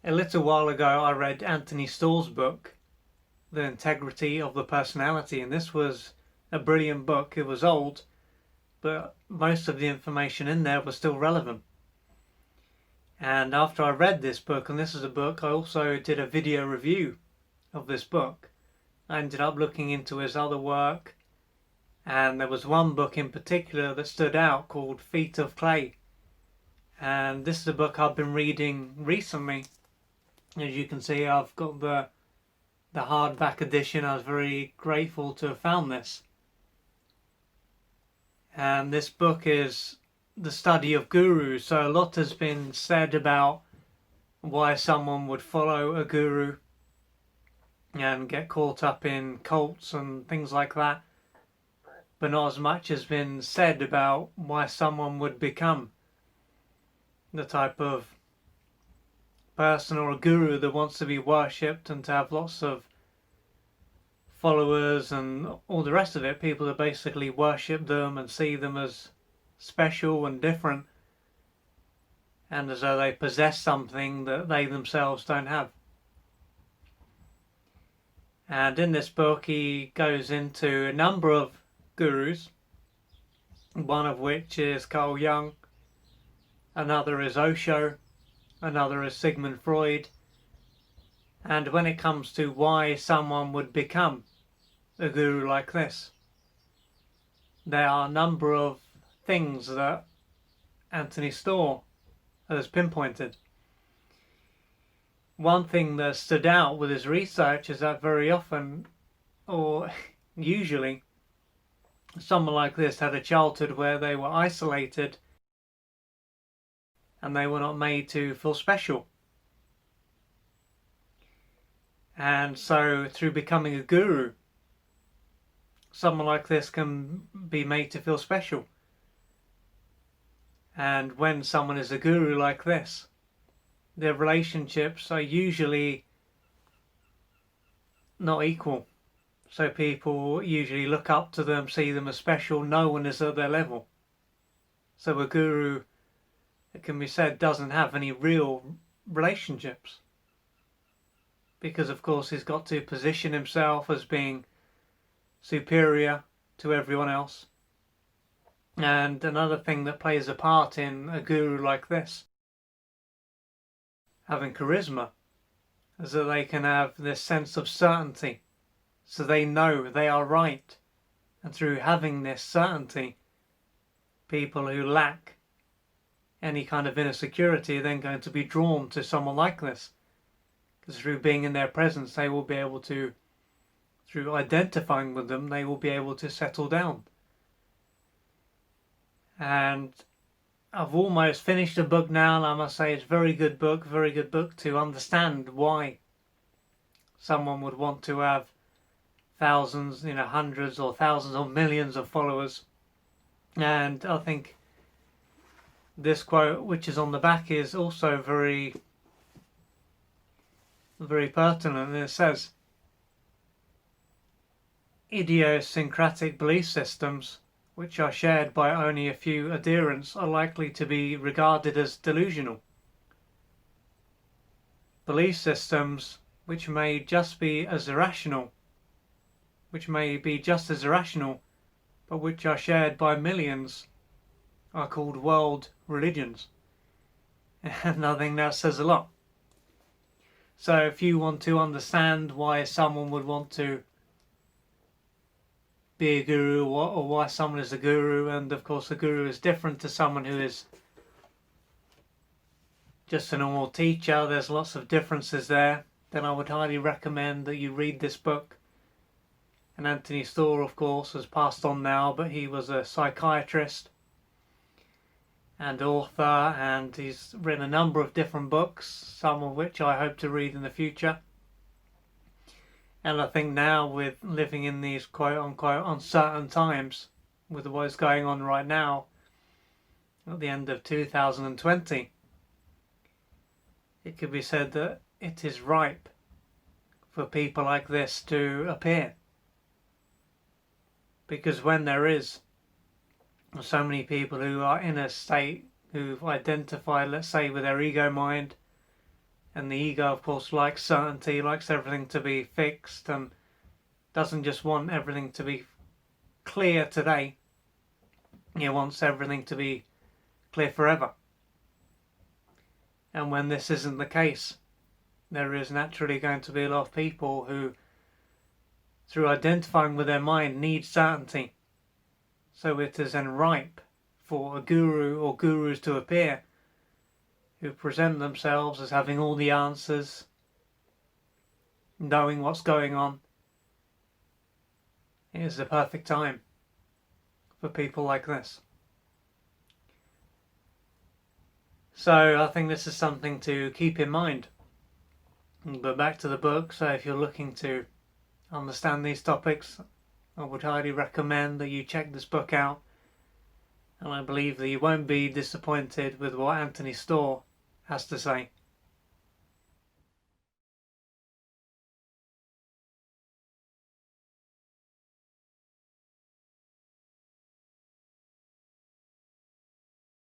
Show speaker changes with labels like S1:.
S1: A little while ago I read Anthony Storr's book, The Integrity of the Personality, and this was a brilliant book. It was old, but most of the information in there was still relevant. And after I read this book, and this is a book, I also did a video review of this book. I ended up looking into his other work, and there was one book in particular that stood out called Feet of Clay. And this is a book I've been reading recently. As you can see, I've got the hardback edition. I was very grateful to have found this. And this book is the study of gurus. So a lot has been said about why someone would follow a guru and get caught up in cults and things like that. But not as much has been said about why someone would become the type of person or a guru that wants to be worshipped and to have lots of followers and all the rest of it. People that basically worship them and see them as special and different, and as though they possess something that they themselves don't have. And in this book he goes into a number of gurus, one of which is Carl Jung, another is Osho, another is Sigmund Freud. And when it comes to why someone would become a guru like this, there are a number of things that Anthony Storr has pinpointed. One thing that stood out with his research is that very often, or usually, someone like this had a childhood where they were isolated and they were not made to feel special. And so through becoming a guru, someone like this can be made to feel special. And when someone is a guru like this, their relationships are usually not equal. So people usually look up to them, see them as special. No one is at their level. So a guru, it can be said, doesn't have any real relationships. Because of course he's got to position himself as being superior to everyone else. And another thing that plays a part in a guru like this having charisma is that they can have this sense of certainty, so they know they are right. And through having this certainty, people who lack any kind of inner security are then going to be drawn to someone like this, because through being in their presence they will be able to, through identifying with them, they will be able to settle down. And I've almost finished the book now, and I must say it's a very good book to understand why someone would want to have thousands, hundreds or thousands or millions of followers. And I think this quote, which is on the back, is also very, very pertinent. And it says, idiosyncratic belief systems which are shared by only a few adherents are likely to be regarded as delusional. Belief systems which may be just as irrational, but which are shared by millions, are called world religions. And I think that says a lot. So if you want to understand why someone would want to be a guru, or why someone is a guru, and of course a guru is different to someone who is just a normal teacher, there's lots of differences there, then I would highly recommend that you read this book. And Anthony Storr, of course, has passed on now, but he was a psychiatrist and author, and he's written a number of different books, some of which I hope to read in the future. And I think now, with living in these quote-unquote uncertain times, with what is going on right now, at the end of 2020, it could be said that it is ripe for people like this to appear. Because when there is so many people who are in a state who've identified, let's say, with their ego mind, And the ego, of course, likes certainty, likes everything to be fixed, and doesn't just want everything to be clear today. It wants everything to be clear forever. And when this isn't the case, there is naturally going to be a lot of people who, through identifying with their mind, need certainty. So it is then ripe for a guru or gurus to appear who present themselves as having all the answers, knowing what's going on. It is the perfect time for people like this. So I think this is something to keep in mind. But back to the book, so if you're looking to understand these topics, I would highly recommend that you check this book out. And I believe that you won't be disappointed with what Anthony Storr has to say.